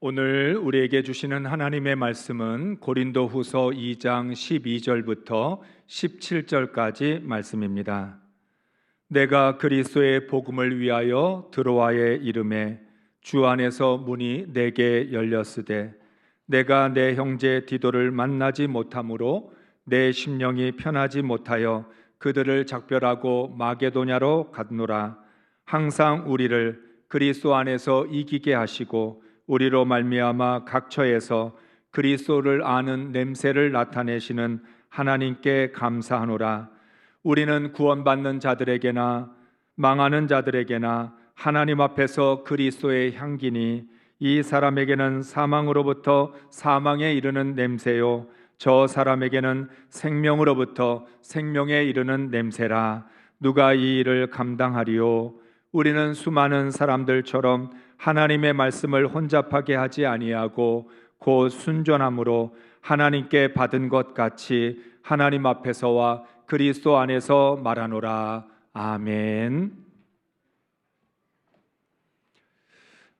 오늘 우리에게 주시는 하나님의 말씀은 고린도후서 2장 12절부터 17절까지 말씀입니다. 내가 그리스도의 복음을 위하여 드로아에 이름에 주 안에서 문이 내게 열렸으되 내가 내 형제 디도를 만나지 못함으로 내 심령이 편하지 못하여 그들을 작별하고 마게도냐로 갔노라. 항상 우리를 그리스도 안에서 이기게 하시고 우리로 말미암아 각처에서 그리스도를 아는 냄새를 나타내시는 하나님께 감사하노라. 우리는 구원받는 자들에게나 망하는 자들에게나 하나님 앞에서 그리스도의 향기니 이 사람에게는 사망으로부터 사망에 이르는 냄새요 저 사람에게는 생명으로부터 생명에 이르는 냄새라. 누가 이 일을 감당하리요? 우리는 수많은 사람들처럼 하나님의 말씀을 혼잡하게 하지 아니하고 곧 순전함으로 하나님께 받은 것 같이 하나님 앞에서와 그리스도 안에서 말하노라. 아멘.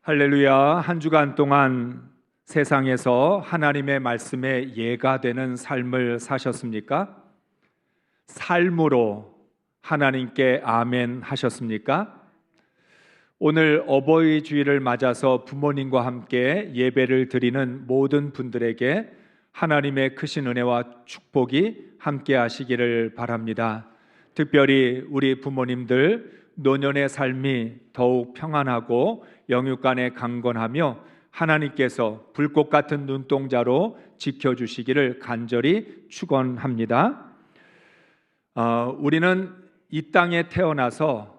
할렐루야. 한 주간 동안 세상에서 하나님의 말씀에 예가 되는 삶을 사셨습니까? 삶으로 하나님께 아멘 하셨습니까? 오늘 어버이 주일을 맞아서 부모님과 함께 예배를 드리는 모든 분들에게 하나님의 크신 은혜와 축복이 함께 하시기를 바랍니다. 특별히 우리 부모님들 노년의 삶이 더욱 평안하고 영육간에 강건하며 하나님께서 불꽃 같은 눈동자로 지켜주시기를 간절히 축원합니다. 우리는 이 땅에 태어나서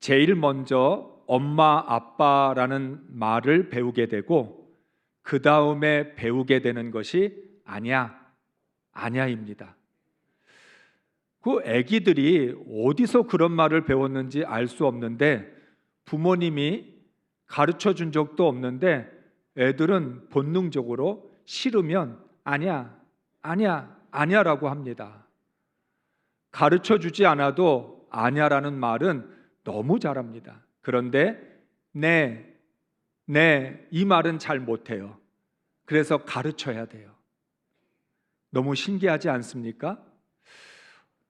제일 먼저 엄마, 아빠라는 말을 배우게 되고 그 다음에 배우게 되는 것이 아냐입니다. 그 아기들이 어디서 그런 말을 배웠는지 알 수 없는데 부모님이 가르쳐 준 적도 없는데 애들은 본능적으로 싫으면 아니야라고 합니다. 가르쳐 주지 않아도 아니야라는 말은 너무 잘합니다. 그런데 네, 이 말은 잘 못해요. 그래서 가르쳐야 돼요. 너무 신기하지 않습니까?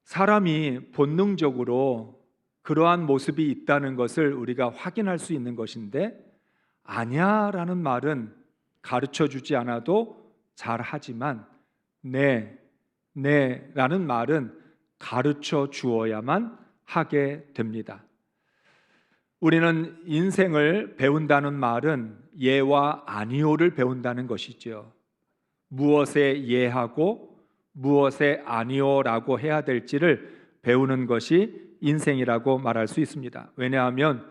사람이 본능적으로 그러한 모습이 있다는 것을 우리가 확인할 수 있는 것인데 아니야라는 말은 가르쳐 주지 않아도 잘하지만 네라는 말은 가르쳐 주어야만 하게 됩니다. 우리는 인생을 배운다는 말은 예와 아니오를 배운다는 것이죠. 무엇에 예하고 무엇에 아니오라고 해야 될지를 배우는 것이 인생이라고 말할 수 있습니다. 왜냐하면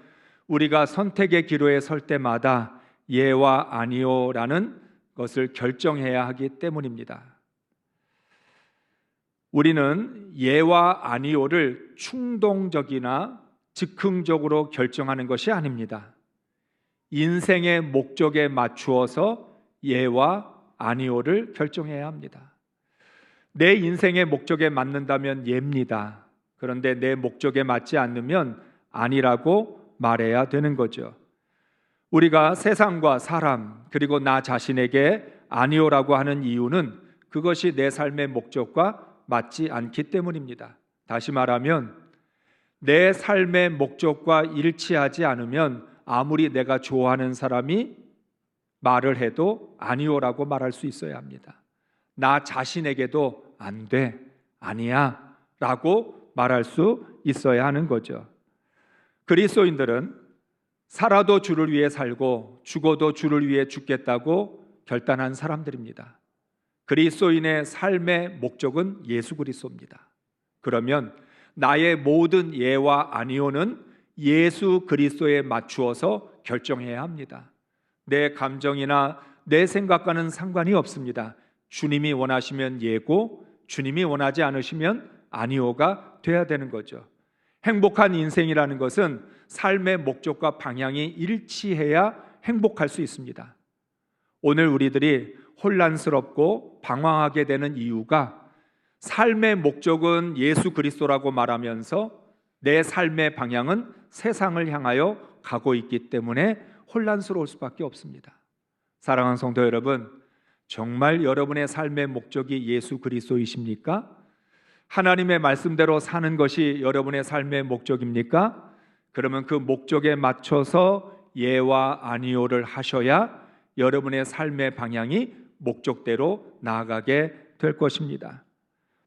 우리가 선택의 기로에 설 때마다 예와 아니오라는 것을 결정해야 하기 때문입니다. 우리는 예와 아니오를 충동적이나 즉흥적으로 결정하는 것이 아닙니다. 인생의 목적에 맞추어서 예와 아니오를 결정해야 합니다. 내 인생의 목적에 맞는다면 예입니다. 그런데 내 목적에 맞지 않으면 아니라고 말해야 되는 거죠. 우리가 세상과 사람 그리고 나 자신에게 아니오라고 하는 이유는 그것이 내 삶의 목적과 맞지 않기 때문입니다. 다시 말하면 내 삶의 목적과 일치하지 않으면 아무리 내가 좋아하는 사람이 말을 해도 아니오라고 말할 수 있어야 합니다. 나 자신에게도 안 돼, 아니야 라고 말할 수 있어야 하는 거죠. 그리스도인들은 살아도 주를 위해 살고 죽어도 주를 위해 죽겠다고 결단한 사람들입니다. 그리스도인의 삶의 목적은 예수 그리스도입니다. 그러면 나의 모든 예와 아니오는 예수 그리스도에 맞추어서 결정해야 합니다. 내 감정이나 내 생각과는 상관이 없습니다. 주님이 원하시면 예고 주님이 원하지 않으시면 아니오가 돼야 되는 거죠. 행복한 인생이라는 것은 삶의 목적과 방향이 일치해야 행복할 수 있습니다. 오늘 우리들이 혼란스럽고 방황하게 되는 이유가 삶의 목적은 예수 그리스도라고 말하면서 내 삶의 방향은 세상을 향하여 가고 있기 때문에 혼란스러울 수밖에 없습니다. 사랑하는 성도 여러분, 정말 여러분의 삶의 목적이 예수 그리스도이십니까? 하나님의 말씀대로 사는 것이 여러분의 삶의 목적입니까? 그러면 그 목적에 맞춰서 예와 아니오를 하셔야 여러분의 삶의 방향이 목적대로 나아가게 될 것입니다.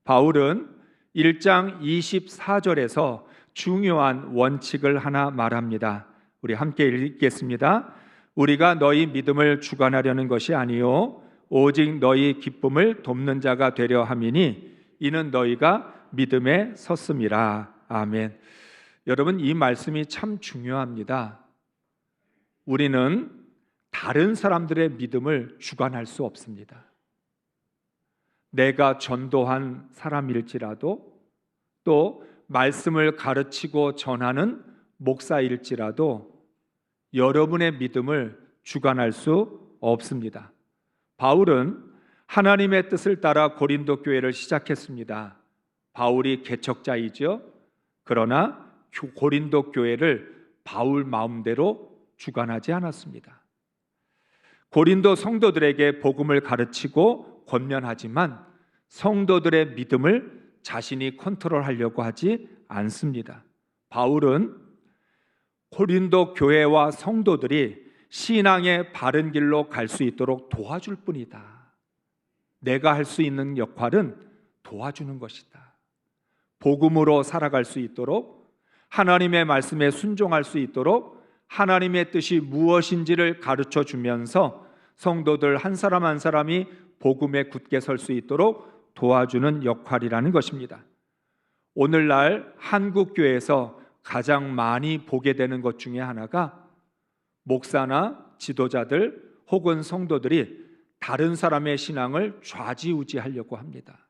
바울은 1장 24절에서 중요한 원칙을 하나 말합니다. 우리 함께 읽겠습니다. 우리가 너희 믿음을 주관하려는 것이 아니요 오직 너희 기쁨을 돕는 자가 되려 함이니 이는 너희가 믿음에 섰음이라. 아멘. 여러분, 이 말씀이 참 중요합니다. 우리는 다른 사람들의 믿음을 주관할 수 없습니다. 내가 전도한 사람일지라도, 또 말씀을 가르치고 전하는 목사일지라도 여러분의 믿음을 주관할 수 없습니다. 바울은 하나님의 뜻을 따라 고린도 교회를 시작했습니다. 바울이 개척자이죠. 그러나 고린도 교회를 바울 마음대로 주관하지 않았습니다. 고린도 성도들에게 복음을 가르치고 권면하지만 성도들의 믿음을 자신이 컨트롤하려고 하지 않습니다. 바울은 고린도 교회와 성도들이 신앙의 바른 길로 갈 수 있도록 도와줄 뿐이다. 내가 할 수 있는 역할은 도와주는 것이다. 복음으로 살아갈 수 있도록, 하나님의 말씀에 순종할 수 있도록 하나님의 뜻이 무엇인지를 가르쳐 주면서 성도들 한 사람 한 사람이 복음에 굳게 설 수 있도록 도와주는 역할이라는 것입니다. 오늘날 한국 교회에서 가장 많이 보게 되는 것 중에 하나가 목사나 지도자들 혹은 성도들이 다른 사람의 신앙을 좌지우지하려고 합니다.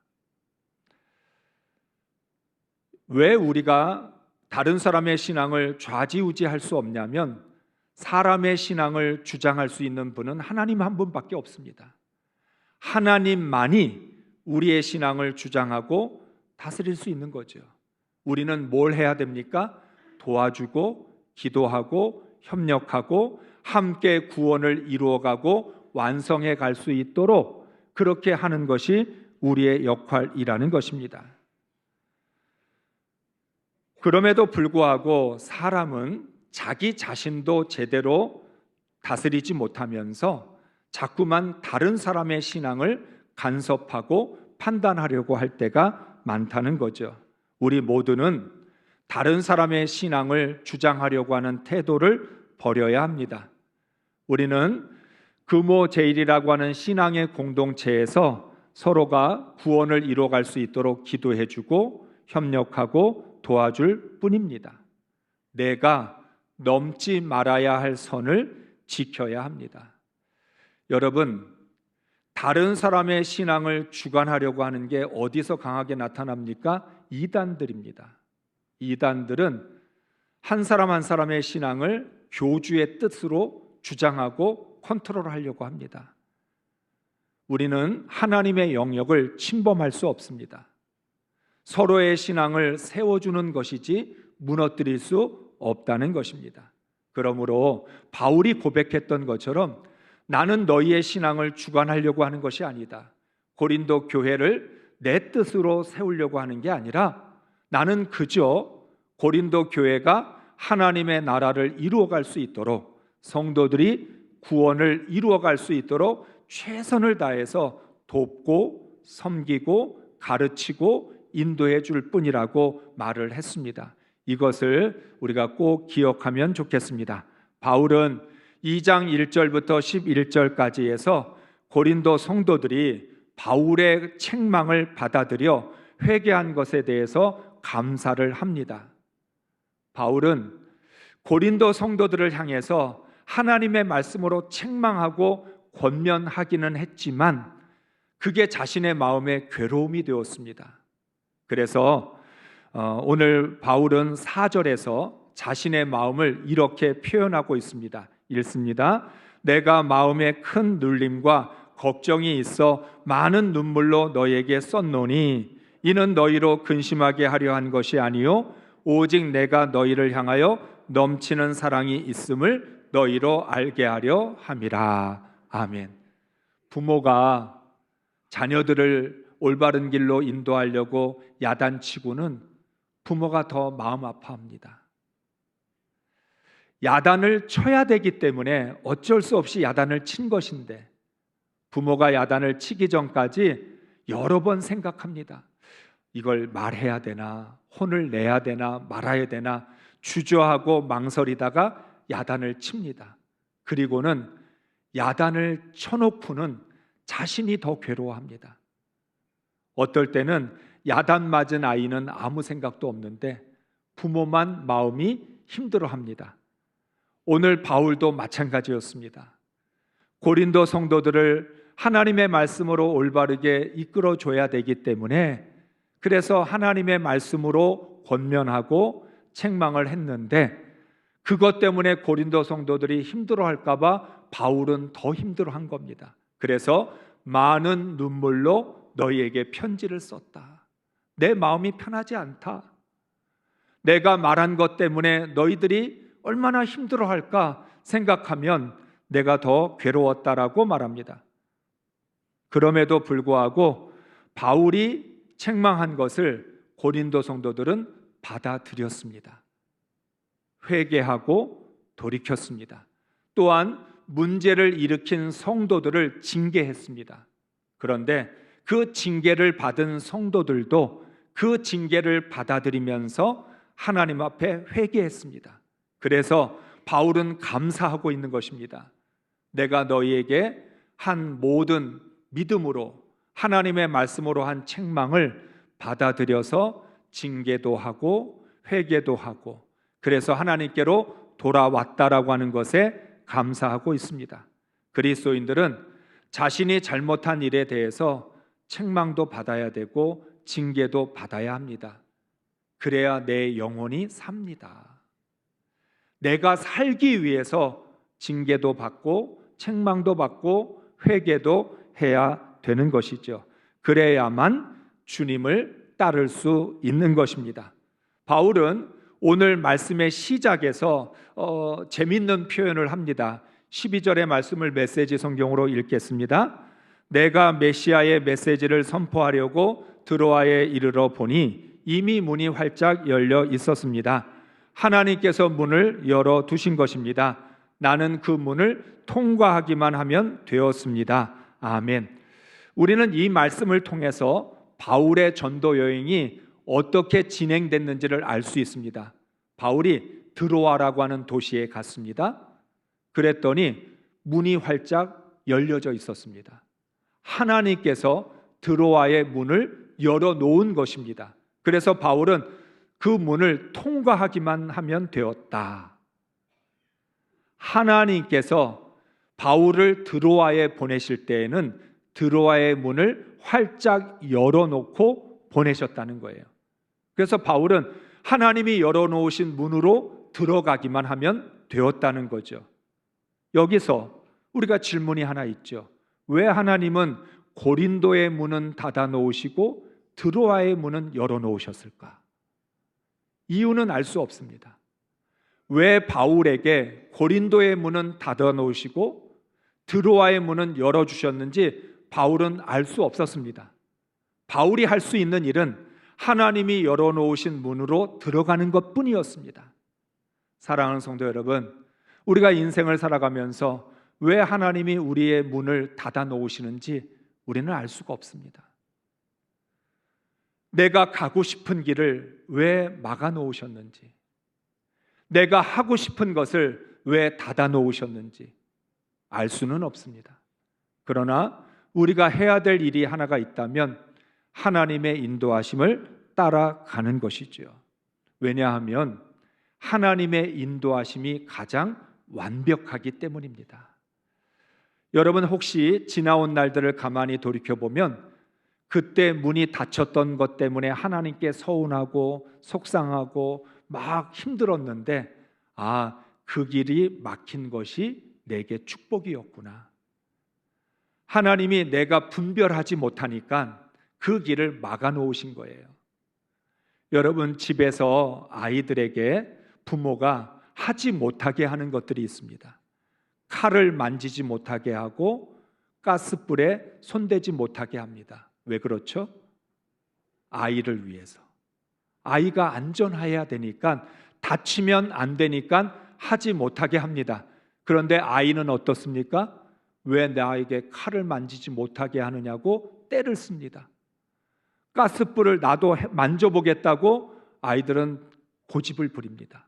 왜 우리가 다른 사람의 신앙을 좌지우지할 수 없냐면, 사람의 신앙을 주장할 수 있는 분은 하나님 한 분밖에 없습니다. 하나님만이 우리의 신앙을 주장하고 다스릴 수 있는 거죠. 우리는 뭘 해야 됩니까? 도와주고 기도하고 협력하고 함께 구원을 이루어가고 완성해 갈 수 있도록 그렇게 하는 것이 우리의 역할이라는 것입니다. 그럼에도 불구하고 사람은 자기 자신도 제대로 다스리지 못하면서 자꾸만 다른 사람의 신앙을 간섭하고 판단하려고 할 때가 많다는 거죠. 우리 모두는 다른 사람의 신앙을 주장하려고 하는 태도를 버려야 합니다. 우리는 금오제일이라고 하는 신앙의 공동체에서 서로가 구원을 이루어갈 수 있도록 기도해주고 협력하고 도와줄 뿐입니다. 내가 넘지 말아야 할 선을 지켜야 합니다. 여러분, 다른 사람의 신앙을 주관하려고 하는 게 어디서 강하게 나타납니까? 이단들입니다. 이단들은 한 사람 한 사람의 신앙을 교주의 뜻으로 주장하고 컨트롤하려고 합니다. 우리는 하나님의 영역을 침범할 수 없습니다. 서로의 신앙을 세워주는 것이지 무너뜨릴 수 없다는 것입니다. 그러므로 바울이 고백했던 것처럼 나는 너희의 신앙을 주관하려고 하는 것이 아니다. 고린도 교회를 내 뜻으로 세우려고 하는 게 아니라 나는 그저 고린도 교회가 하나님의 나라를 이루어갈 수 있도록, 성도들이 구원을 이루어갈 수 있도록 최선을 다해서 돕고 섬기고 가르치고 인도해 줄 뿐이라고 말을 했습니다. 이것을 우리가 꼭 기억하면 좋겠습니다. 바울은 2장 1절부터 11절까지에서 고린도 성도들이 바울의 책망을 받아들여 회개한 것에 대해서 감사를 합니다. 바울은 고린도 성도들을 향해서 하나님의 말씀으로 책망하고 권면하기는 했지만 그게 자신의 마음에 괴로움이 되었습니다. 그래서 오늘 바울은 4절에서 자신의 마음을 이렇게 표현하고 있습니다. 읽습니다. 내가 마음에 큰 눌림과 걱정이 있어 많은 눈물로 너에게 썼노니 이는 너희로 근심하게 하려 한 것이 아니요 오직 내가 너희를 향하여 넘치는 사랑이 있음을 너희로 알게 하려 함이라. 아멘. 부모가 자녀들을 올바른 길로 인도하려고 야단치고는 부모가 더 마음 아파합니다. 야단을 쳐야 되기 때문에 어쩔 수 없이 야단을 친 것인데, 부모가 야단을 치기 전까지 여러 번 생각합니다. 이걸 말해야 되나, 혼을 내야 되나, 말아야 되나 주저하고 망설이다가 야단을 칩니다. 그리고는 야단을 쳐놓고는 자신이 더 괴로워합니다. 어떨 때는 야단 맞은 아이는 아무 생각도 없는데 부모만 마음이 힘들어합니다. 오늘 바울도 마찬가지였습니다. 고린도 성도들을 하나님의 말씀으로 올바르게 이끌어줘야 되기 때문에, 그래서 하나님의 말씀으로 권면하고 책망을 했는데, 그것 때문에 고린도 성도들이 힘들어할까 봐 바울은 더 힘들어한 겁니다. 그래서 많은 눈물로 너희에게 편지를 썼다. 내 마음이 편하지 않다. 내가 말한 것 때문에 너희들이 얼마나 힘들어할까 생각하면 내가 더 괴로웠다라고 말합니다. 그럼에도 불구하고 바울이 책망한 것을 고린도 성도들은 받아들였습니다. 회개하고 돌이켰습니다. 또한 문제를 일으킨 성도들을 징계했습니다. 그런데 그 징계를 받은 성도들도 그 징계를 받아들이면서 하나님 앞에 회개했습니다. 그래서 바울은 감사하고 있는 것입니다. 내가 너희에게 한 모든 믿음으로 하나님의 말씀으로 한 책망을 받아들여서 징계도 하고 회개도 하고, 그래서 하나님께로 돌아왔다라고 하는 것에 감사하고 있습니다. 그리스도인들은 자신이 잘못한 일에 대해서 책망도 받아야 되고 징계도 받아야 합니다. 그래야 내 영혼이 삽니다. 내가 살기 위해서 징계도 받고 책망도 받고 회개도 해야 되는 것이죠. 그래야만 주님을 따를 수 있는 것입니다. 바울은 오늘 말씀의 시작에서 재밌는 표현을 합니다. 12절의 말씀을 메시지 성경으로 읽겠습니다. 내가 메시아의 메시지를 선포하려고 드로아에 이르러 보니 이미 문이 활짝 열려 있었습니다. 하나님께서 문을 열어 두신 것입니다. 나는 그 문을 통과하기만 하면 되었습니다. 아멘. 우리는 이 말씀을 통해서 바울의 전도 여행이 어떻게 진행됐는지를 알 수 있습니다. 바울이 드로아라고 하는 도시에 갔습니다. 그랬더니 문이 활짝 열려져 있었습니다. 하나님께서 드로아의 문을 열어 놓은 것입니다. 그래서 바울은 그 문을 통과하기만 하면 되었다. 하나님께서 바울을 드로아에 보내실 때에는 드로아의 문을 활짝 열어놓고 보내셨다는 거예요. 그래서 바울은 하나님이 열어놓으신 문으로 들어가기만 하면 되었다는 거죠. 여기서 우리가 질문이 하나 있죠. 왜 하나님은 고린도의 문은 닫아 놓으시고 드로아의 문은 열어 놓으셨을까? 이유는 알 수 없습니다. 왜 바울에게 고린도의 문은 닫아 놓으시고 드로아의 문은 열어 주셨는지 바울은 알 수 없었습니다. 바울이 할 수 있는 일은 하나님이 열어 놓으신 문으로 들어가는 것뿐이었습니다. 사랑하는 성도 여러분, 우리가 인생을 살아가면서 왜 하나님이 우리의 문을 닫아 놓으시는지 우리는 알 수가 없습니다. 내가 가고 싶은 길을 왜 막아 놓으셨는지, 내가 하고 싶은 것을 왜 닫아 놓으셨는지 알 수는 없습니다. 그러나 우리가 해야 될 일이 하나가 있다면 하나님의 인도하심을 따라가는 것이죠. 왜냐하면 하나님의 인도하심이 가장 완벽하기 때문입니다. 여러분 혹시 지나온 날들을 가만히 돌이켜보면 그때 문이 닫혔던 것 때문에 하나님께 서운하고 속상하고 막 힘들었는데, 그 길이 막힌 것이 내게 축복이었구나. 하나님이 내가 분별하지 못하니까 그 길을 막아 놓으신 거예요. 여러분 집에서 아이들에게 부모가 하지 못하게 하는 것들이 있습니다. 칼을 만지지 못하게 하고 가스불에 손대지 못하게 합니다. 왜 그렇죠? 아이를 위해서. 아이가 안전해야 되니까, 다치면 안 되니까 하지 못하게 합니다. 그런데 아이는 어떻습니까? 왜 나에게 칼을 만지지 못하게 하느냐고 떼를 씁니다. 가스불을 나도 만져보겠다고 아이들은 고집을 부립니다.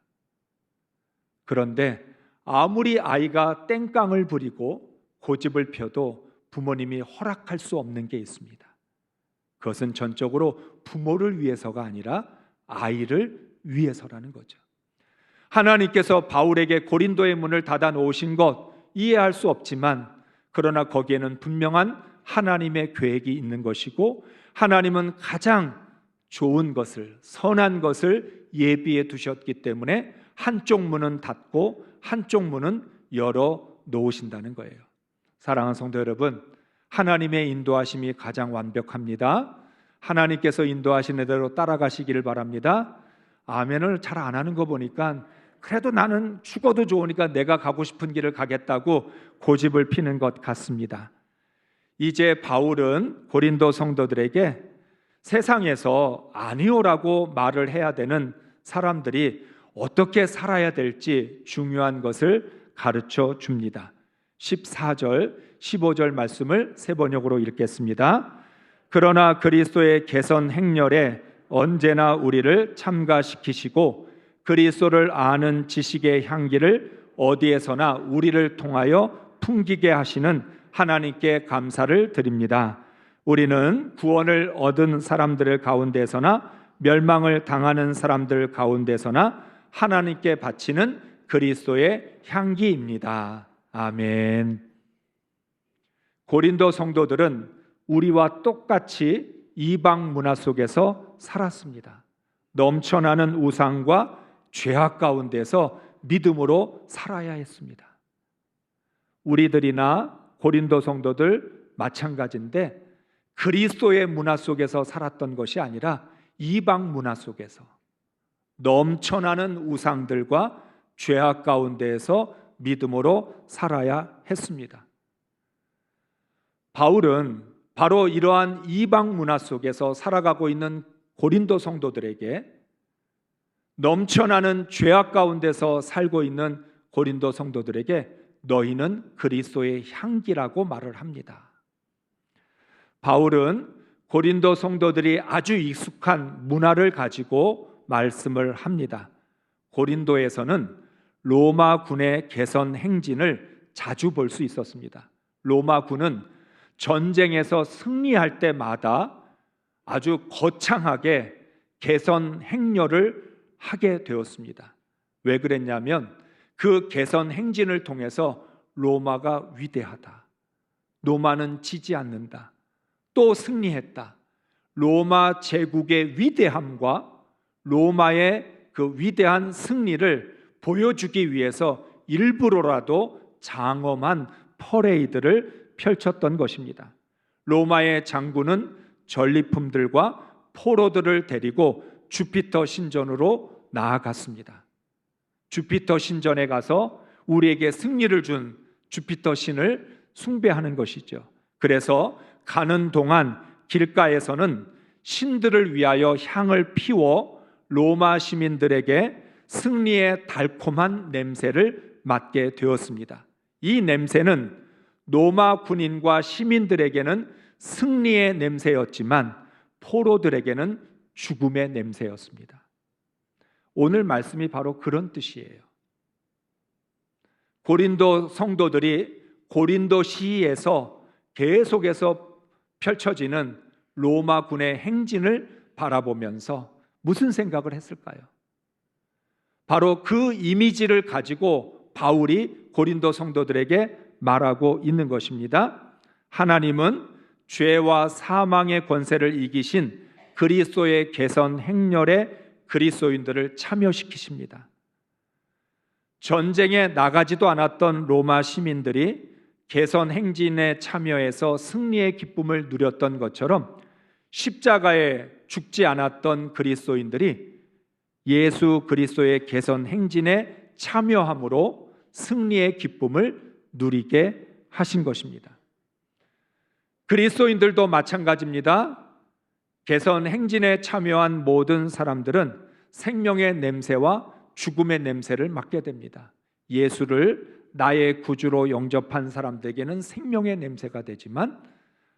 그런데 아무리 아이가 땡깡을 부리고 고집을 펴도 부모님이 허락할 수 없는 게 있습니다. 그것은 전적으로 부모를 위해서가 아니라 아이를 위해서라는 거죠. 하나님께서 바울에게 고린도의 문을 닫아 놓으신 것 이해할 수 없지만, 그러나 거기에는 분명한 하나님의 계획이 있는 것이고, 하나님은 가장 좋은 것을, 선한 것을 예비해 두셨기 때문에 한쪽 문은 닫고 한쪽 문은 열어 놓으신다는 거예요. 사랑하는 성도 여러분, 하나님의 인도하심이 가장 완벽합니다. 하나님께서 인도하시는 대로 따라가시기를 바랍니다. 아멘을 잘 안 하는 거 보니까 그래도 나는 죽어도 좋으니까 내가 가고 싶은 길을 가겠다고 고집을 피는 것 같습니다. 이제 바울은 고린도 성도들에게 세상에서 아니오라고 말을 해야 되는 사람들이 어떻게 살아야 될지 중요한 것을 가르쳐 줍니다. 14절, 15절 말씀을 세 번역으로 읽겠습니다. 그러나 그리스도의 개선 행렬에 언제나 우리를 참가시키시고 그리스도를 아는 지식의 향기를 어디에서나 우리를 통하여 풍기게 하시는 하나님께 감사를 드립니다. 우리는 구원을 얻은 사람들 가운데서나 멸망을 당하는 사람들 가운데서나 하나님께 바치는 그리스도의 향기입니다. 아멘. 고린도 성도들은 우리와 똑같이 이방 문화 속에서 살았습니다. 넘쳐나는 우상과 죄악 가운데서 믿음으로 살아야 했습니다. 우리들이나 고린도 성도들 마찬가지인데, 그리스도의 문화 속에서 살았던 것이 아니라 이방 문화 속에서 넘쳐나는 우상들과 죄악 가운데에서 믿음으로 살아야 했습니다. 바울은 바로 이러한 이방 문화 속에서 살아가고 있는 고린도 성도들에게, 넘쳐나는 죄악 가운데서 살고 있는 고린도 성도들에게 너희는 그리스도의 향기라고 말을 합니다. 바울은 고린도 성도들이 아주 익숙한 문화를 가지고 말씀을 합니다. 고린도에서는 로마 군의 개선 행진을 자주 볼 수 있었습니다. 로마 군은 전쟁에서 승리할 때마다 아주 거창하게 개선 행렬을 하게 되었습니다. 왜 그랬냐면 그 개선 행진을 통해서 로마가 위대하다, 로마는 지지 않는다, 또 승리했다, 로마 제국의 위대함과 로마의 그 위대한 승리를 보여주기 위해서 일부러라도 장엄한 퍼레이드를 펼쳤던 것입니다. 로마의 장군은 전리품들과 포로들을 데리고 주피터 신전으로 나아갔습니다. 주피터 신전에 가서 우리에게 승리를 준 주피터 신을 숭배하는 것이죠. 그래서 가는 동안 길가에서는 신들을 위하여 향을 피워 로마 시민들에게 승리의 달콤한 냄새를 맡게 되었습니다. 이 냄새는 로마 군인과 시민들에게는 승리의 냄새였지만 포로들에게는 죽음의 냄새였습니다. 오늘 말씀이 바로 그런 뜻이에요. 고린도 성도들이 고린도 시에서 계속해서 펼쳐지는 로마 군의 행진을 바라보면서 무슨 생각을 했을까요? 바로 그 이미지를 가지고 바울이 고린도 성도들에게 말하고 있는 것입니다. 하나님은 죄와 사망의 권세를 이기신 그리스도의 개선 행렬에 그리스도인들을 참여시키십니다. 전쟁에 나가지도 않았던 로마 시민들이 개선 행진에 참여해서 승리의 기쁨을 누렸던 것처럼 십자가에 죽지 않았던 그리스도인들이 예수 그리스도의 개선 행진에 참여함으로 승리의 기쁨을 누리게 하신 것입니다. 그리스도인들도 마찬가지입니다. 개선 행진에 참여한 모든 사람들은 생명의 냄새와 죽음의 냄새를 맡게 됩니다. 예수를 나의 구주로 영접한 사람들에게는 생명의 냄새가 되지만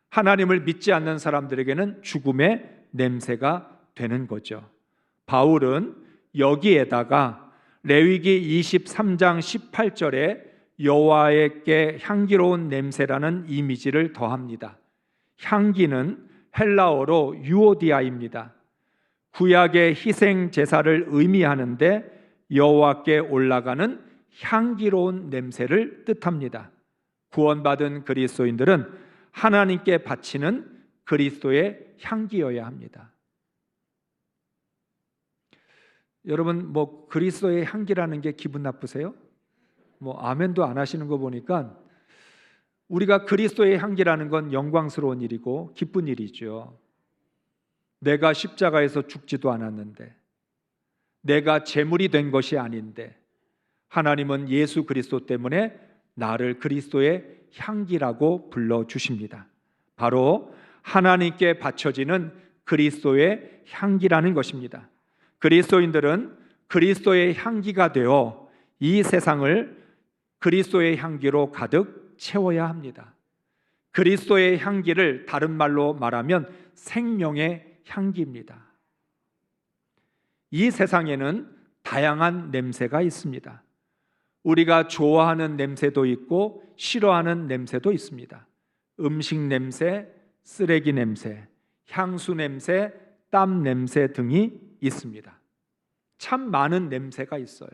하나님을 믿지 않는 사람들에게는 죽음의 냄새가 되는 거죠. 바울은 여기에다가 레위기 23장 18절에 여호와께 향기로운 냄새라는 이미지를 더합니다. 향기는 헬라어로 유오디아입니다. 구약의 희생 제사를 의미하는데 여호와께 올라가는 향기로운 냄새를 뜻합니다. 구원받은 그리스도인들은 하나님께 바치는 그리스도의 향기여야 합니다. 여러분, 그리스도의 향기라는 게 기분 나쁘세요? 아멘도 안 하시는 거 보니까 우리가 그리스도의 향기라는 건 영광스러운 일이고 기쁜 일이죠. 내가 십자가에서 죽지도 않았는데, 내가 제물이 된 것이 아닌데 하나님은 예수 그리스도 때문에 나를 그리스도의 향기라고 불러주십니다. 바로 하나님께 바쳐지는 그리스도의 향기라는 것입니다. 그리스도인들은 그리스도의 향기가 되어 이 세상을 그리스도의 향기로 가득 채워야 합니다. 그리스도의 향기를 다른 말로 말하면 생명의 향기입니다. 이 세상에는 다양한 냄새가 있습니다. 우리가 좋아하는 냄새도 있고 싫어하는 냄새도 있습니다. 음식 냄새, 쓰레기 냄새, 향수 냄새, 땀 냄새 등이 있습니다. 참 많은 냄새가 있어요.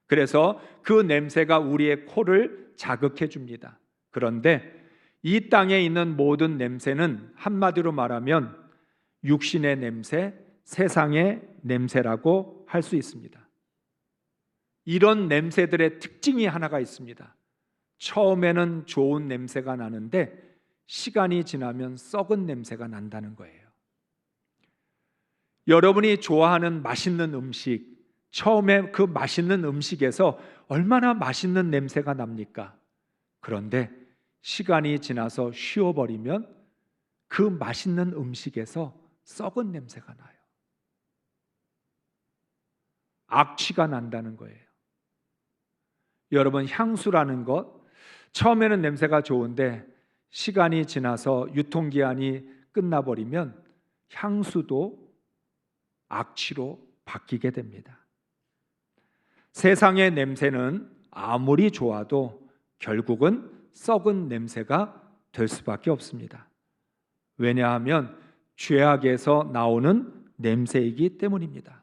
그래서 그 냄새가 우리의 코를 자극해 줍니다. 그런데 이 땅에 있는 모든 냄새는 한마디로 말하면 육신의 냄새, 세상의 냄새라고 할 수 있습니다. 이런 냄새들의 특징이 하나가 있습니다. 처음에는 좋은 냄새가 나는데 시간이 지나면 썩은 냄새가 난다는 거예요. 여러분이 좋아하는 맛있는 음식, 처음에 그 맛있는 음식에서 얼마나 맛있는 냄새가 납니까? 그런데 시간이 지나서 쉬어버리면 그 맛있는 음식에서 썩은 냄새가 나요. 악취가 난다는 거예요. 여러분, 향수라는 것, 처음에는 냄새가 좋은데 시간이 지나서 유통기한이 끝나버리면 향수도 악취로 바뀌게 됩니다. 세상의 냄새는 아무리 좋아도 결국은 썩은 냄새가 될 수밖에 없습니다. 왜냐하면 죄악에서 나오는 냄새이기 때문입니다.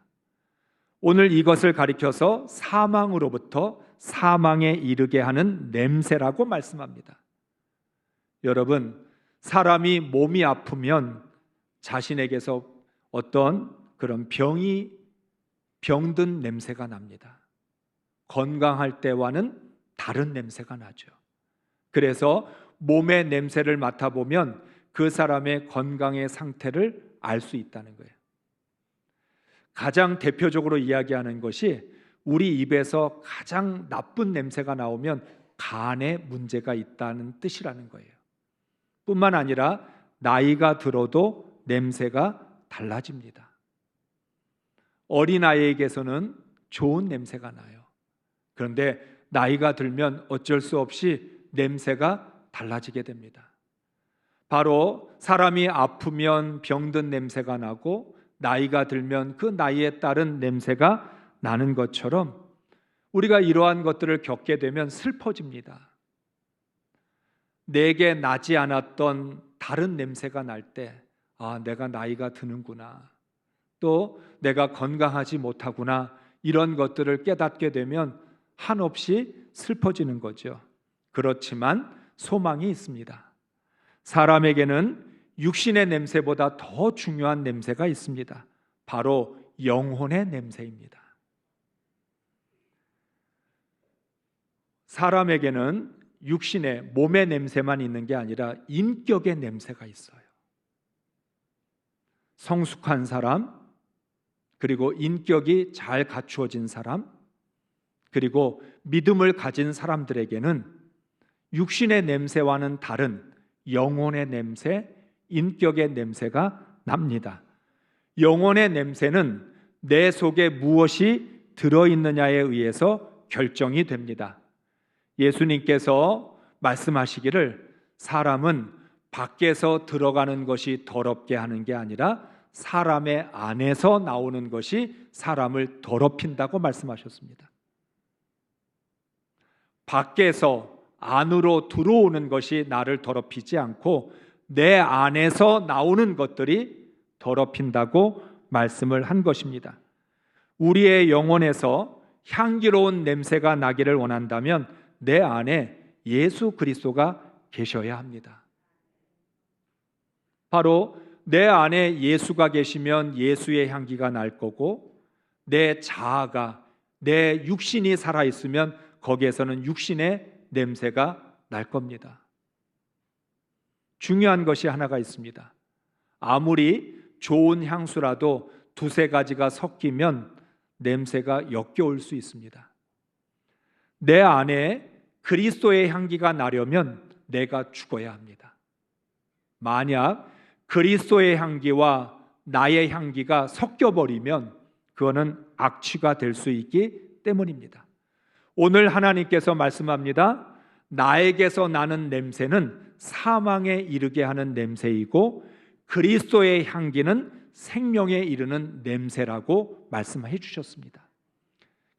오늘 이것을 가리켜서 사망으로부터 사망에 이르게 하는 냄새라고 말씀합니다. 여러분, 사람이 몸이 아프면 자신에게서 어떤 그런 병든 냄새가 납니다. 건강할 때와는 다른 냄새가 나죠. 그래서 몸의 냄새를 맡아보면 그 사람의 건강의 상태를 알 수 있다는 거예요. 가장 대표적으로 이야기하는 것이 우리 입에서 가장 나쁜 냄새가 나오면 간에 문제가 있다는 뜻이라는 거예요. 뿐만 아니라 나이가 들어도 냄새가 달라집니다. 어린아이에게서는 좋은 냄새가 나요. 그런데 나이가 들면 어쩔 수 없이 냄새가 달라지게 됩니다. 바로 사람이 아프면 병든 냄새가 나고 나이가 들면 그 나이에 따른 냄새가 나는 것처럼 우리가 이러한 것들을 겪게 되면 슬퍼집니다. 내게 나지 않았던 다른 냄새가 날 때, 내가 나이가 드는구나, 또 내가 건강하지 못하구나, 이런 것들을 깨닫게 되면 한없이 슬퍼지는 거죠. 그렇지만 소망이 있습니다. 사람에게는 육신의 냄새보다 더 중요한 냄새가 있습니다. 바로 영혼의 냄새입니다. 사람에게는 육신의 몸의 냄새만 있는 게 아니라 인격의 냄새가 있어요. 성숙한 사람, 그리고 인격이 잘 갖추어진 사람, 그리고 믿음을 가진 사람들에게는 육신의 냄새와는 다른 영혼의 냄새, 인격의 냄새가 납니다. 영혼의 냄새는 내 속에 무엇이 들어있느냐에 의해서 결정이 됩니다. 예수님께서 말씀하시기를 사람은 밖에서 들어가는 것이 더럽게 하는 게 아니라 사람의 안에서 나오는 것이 사람을 더럽힌다고 말씀하셨습니다. 밖에서 안으로 들어오는 것이 나를 더럽히지 않고 내 안에서 나오는 것들이 더럽힌다고 말씀을 한 것입니다. 우리의 영혼에서 향기로운 냄새가 나기를 원한다면 내 안에 예수 그리스도가 계셔야 합니다. 바로 내 안에 예수가 계시면 예수의 향기가 날 거고, 내 자아가, 내 육신이 살아있으면 거기에서는 육신의 냄새가 날 겁니다. 중요한 것이 하나가 있습니다. 아무리 좋은 향수라도 두세 가지가 섞이면 냄새가 역겨울 수 있습니다. 내 안에 그리스도의 향기가 나려면 내가 죽어야 합니다. 만약 그리스도의 향기와 나의 향기가 섞여버리면 그거는 악취가 될 수 있기 때문입니다. 오늘 하나님께서 말씀합니다. 나에게서 나는 냄새는 사망에 이르게 하는 냄새이고 그리스도의 향기는 생명에 이르는 냄새라고 말씀해 주셨습니다.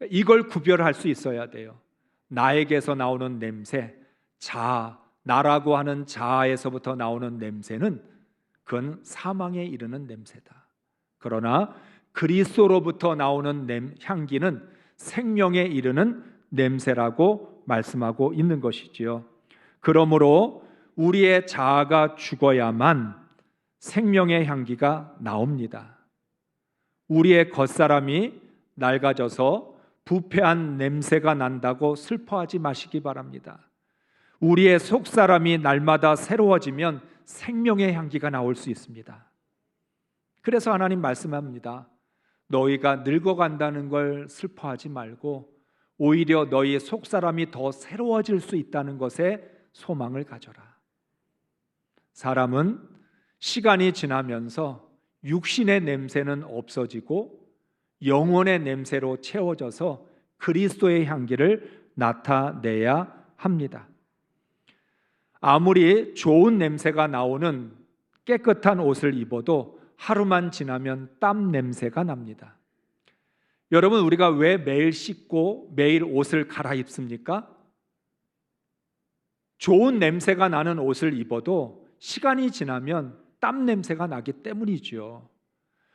이걸 구별할 수 있어야 돼요. 나에게서 나오는 냄새, 자아, 나라고 하는 자아에서부터 나오는 냄새는 그건 사망에 이르는 냄새다. 그러나 그리스도로부터 나오는 향기는 생명에 이르는 냄새라고 말씀하고 있는 것이지요. 그러므로 우리의 자아가 죽어야만 생명의 향기가 나옵니다. 우리의 겉사람이 낡아져서 부패한 냄새가 난다고 슬퍼하지 마시기 바랍니다. 우리의 속사람이 날마다 새로워지면 생명의 향기가 나올 수 있습니다. 그래서 하나님 말씀합니다. 너희가 늙어간다는 걸 슬퍼하지 말고 오히려 너희의 속사람이 더 새로워질 수 있다는 것에 소망을 가져라. 사람은 시간이 지나면서 육신의 냄새는 없어지고 영혼의 냄새로 채워져서 그리스도의 향기를 나타내야 합니다. 아무리 좋은 냄새가 나오는 깨끗한 옷을 입어도 하루만 지나면 땀 냄새가 납니다. 여러분, 우리가 왜 매일 씻고 매일 옷을 갈아입습니까? 좋은 냄새가 나는 옷을 입어도 시간이 지나면 땀 냄새가 나기 때문이죠.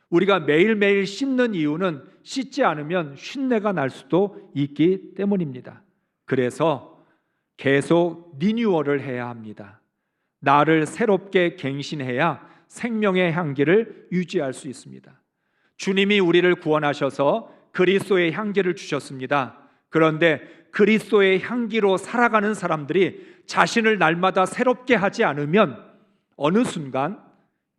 우리가 매일매일 씻는 이유는 씻지 않으면 쉰내가 날 수도 있기 때문입니다. 그래서 계속 리뉴얼을 해야 합니다. 나를 새롭게 갱신해야 생명의 향기를 유지할 수 있습니다. 주님이 우리를 구원하셔서 그리스도의 향기를 주셨습니다. 그런데 그리스도의 향기로 살아가는 사람들이 자신을 날마다 새롭게 하지 않으면 어느 순간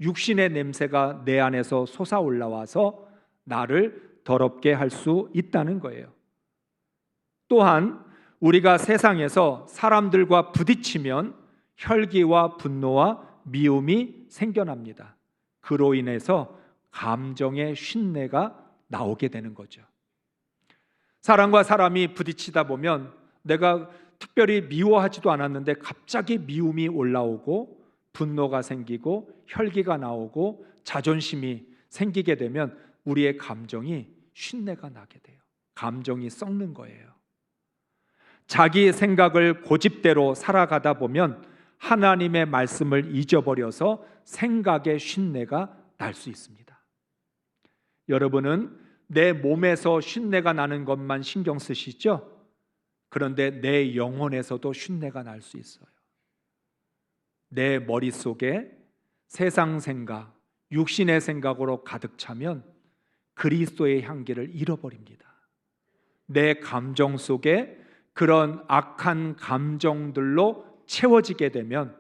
육신의 냄새가 내 안에서 솟아올라와서 나를 더럽게 할 수 있다는 거예요. 또한 우리가 세상에서 사람들과 부딪히면 혈기와 분노와 미움이 생겨납니다. 그로 인해서 감정의 쉰내가 나오게 되는 거죠. 사람과 사람이 부딪히다 보면 내가 특별히 미워하지도 않았는데 갑자기 미움이 올라오고 분노가 생기고 혈기가 나오고 자존심이 생기게 되면 우리의 감정이 쉰내가 나게 돼요. 감정이 썩는 거예요. 자기 생각을 고집대로 살아가다 보면 하나님의 말씀을 잊어버려서 생각의 쉰내가 날 수 있습니다. 여러분은 내 몸에서 쉰내가 나는 것만 신경 쓰시죠? 그런데 내 영혼에서도 쉰내가 날 수 있어요. 내 머릿속에 세상 생각, 육신의 생각으로 가득 차면 그리스도의 향기를 잃어버립니다. 내 감정 속에 그런 악한 감정들로 채워지게 되면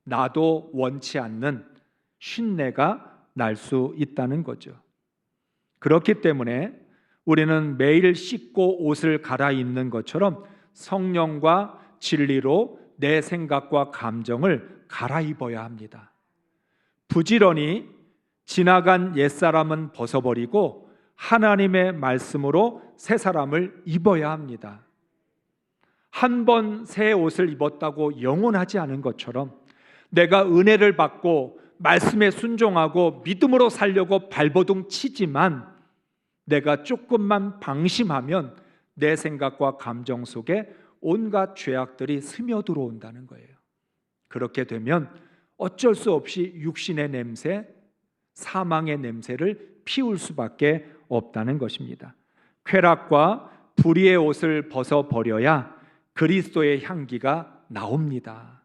나도 원치 않는 쉰내가 날 수 있다는 거죠. 그렇기 때문에 우리는 매일 씻고 옷을 갈아입는 것처럼 성령과 진리로 내 생각과 감정을 갈아입어야 합니다. 부지런히 지나간 옛사람은 벗어버리고 하나님의 말씀으로 새 사람을 입어야 합니다. 한 번 새 옷을 입었다고 영원하지 않은 것처럼 내가 은혜를 받고 말씀에 순종하고 믿음으로 살려고 발버둥 치지만 내가 조금만 방심하면 내 생각과 감정 속에 온갖 죄악들이 스며들어온다는 거예요. 그렇게 되면 어쩔 수 없이 육신의 냄새, 사망의 냄새를 피울 수밖에 없다는 것입니다. 쾌락과 불의의 옷을 벗어버려야 그리스도의 향기가 나옵니다.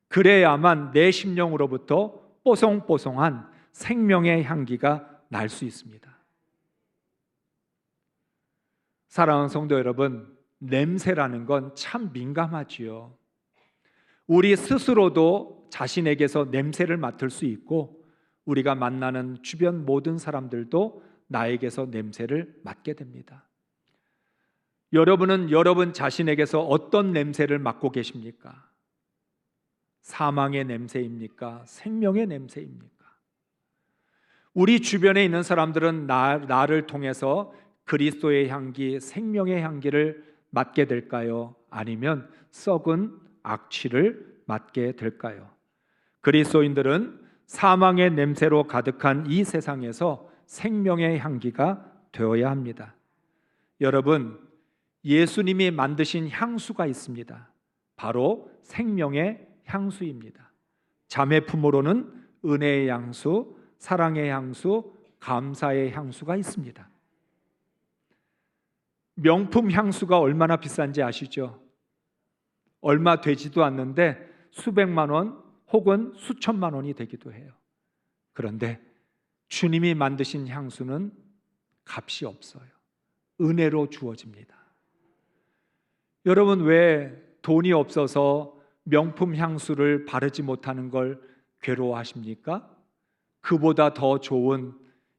그래야만 내 심령으로부터 뽀송뽀송한 생명의 향기가 날 수 있습니다. 사랑하는 성도 여러분, 냄새라는 건 참 민감하지요. 우리 스스로도 자신에게서 냄새를 맡을 수 있고 우리가 만나는 주변 모든 사람들도 나에게서 냄새를 맡게 됩니다. 여러분은 여러분 자신에게서 어떤 냄새를 맡고 계십니까? 사망의 냄새입니까? 생명의 냄새입니까? 우리 주변에 있는 사람들은 나를 통해서 그리스도의 향기, 생명의 향기를 맡게 될까요? 아니면 썩은 악취를 맡게 될까요? 그리스도인들은 사망의 냄새로 가득한 이 세상에서 생명의 향기가 되어야 합니다. 여러분, 예수님이 만드신 향수가 있습니다. 바로 생명의 향수입니다. 자매 품으로는 은혜의 향수, 사랑의 향수, 감사의 향수가 있습니다. 명품 향수가 얼마나 비싼지 아시죠? 얼마 되지도 않는데 수백만 원 혹은 수천만 원이 되기도 해요. 그런데 주님이 만드신 향수는 값이 없어요. 은혜로 주어집니다. 여러분, 왜 돈이 없어서 명품 향수를 바르지 못하는 걸 괴로워하십니까? 그보다 더 좋은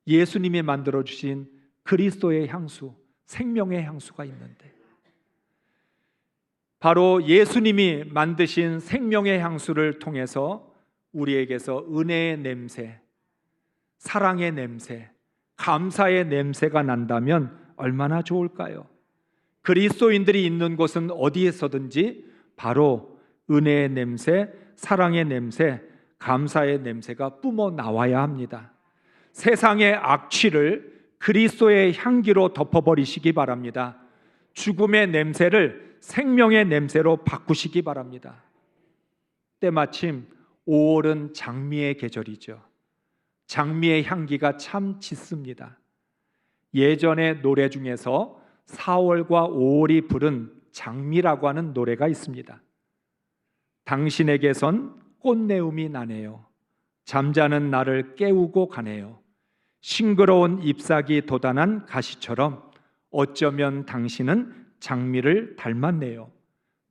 예수님이 만들어주신 그리스도의 향수, 생명의 향수가 있는데, 바로 예수님이 만드신 생명의 향수를 통해서 우리에게서 은혜의 냄새, 사랑의 냄새, 감사의 냄새가 난다면 얼마나 좋을까요? 그리스도인들이 있는 곳은 어디에서든지 바로 은혜의 냄새, 사랑의 냄새, 감사의 냄새가 뿜어 나와야 합니다. 세상의 악취를 그리스도의 향기로 덮어버리시기 바랍니다. 죽음의 냄새를 생명의 냄새로 바꾸시기 바랍니다. 때마침 5월은 장미의 계절이죠. 장미의 향기가 참 짙습니다. 예전의 노래 중에서 4월과 5월이 부른 장미라고 하는 노래가 있습니다. 당신에게선 꽃내음이 나네요. 잠자는 나를 깨우고 가네요. 싱그러운 잎사귀 돋아난 가시처럼 어쩌면 당신은 장미를 닮았네요.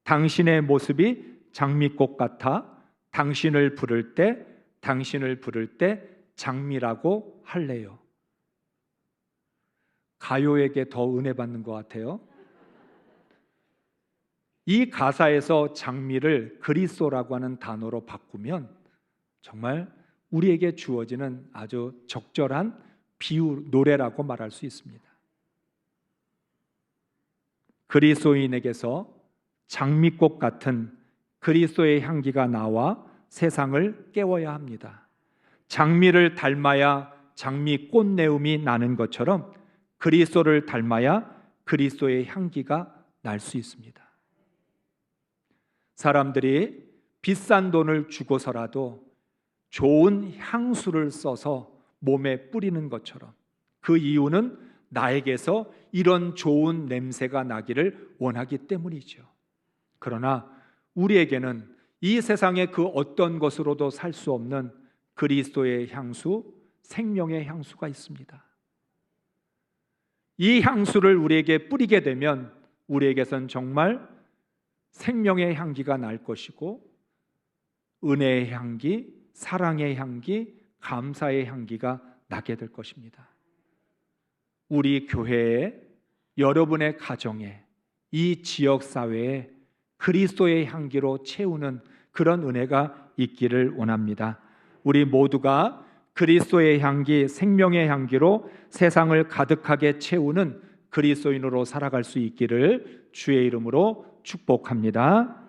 당신의 모습이 장미꽃 같아 당신을 부를 때 장미라고 할래요. 가요에게 더 은혜 받는 것 같아요. 이 가사에서 장미를 그리스도라고 하는 단어로 바꾸면 정말 우리에게 주어지는 아주 적절한 비유 노래라고 말할 수 있습니다. 그리스도인에게서 장미꽃 같은 그리스도의 향기가 나와 세상을 깨워야 합니다. 장미를 닮아야 장미 꽃내음이 나는 것처럼 그리스도를 닮아야 그리스도의 향기가 날 수 있습니다. 사람들이 비싼 돈을 주고서라도 좋은 향수를 써서 몸에 뿌리는 것처럼, 그 이유는 나에게서 이런 좋은 냄새가 나기를 원하기 때문이죠. 그러나 우리에게는 이 세상의 그 어떤 것으로도 살 수 없는 그리스도의 향수, 생명의 향수가 있습니다. 이 향수를 우리에게 뿌리게 되면 우리에게선 정말 생명의 향기가 날 것이고 은혜의 향기, 사랑의 향기, 감사의 향기가 나게 될 것입니다. 우리 교회에, 여러분의 가정에, 이 지역사회에 그리스도의 향기로 채우는 그런 은혜가 있기를 원합니다. 우리 모두가 그리스도의 향기, 생명의 향기로 세상을 가득하게 채우는 그리스도인으로 살아갈 수 있기를 주의 이름으로 축복합니다.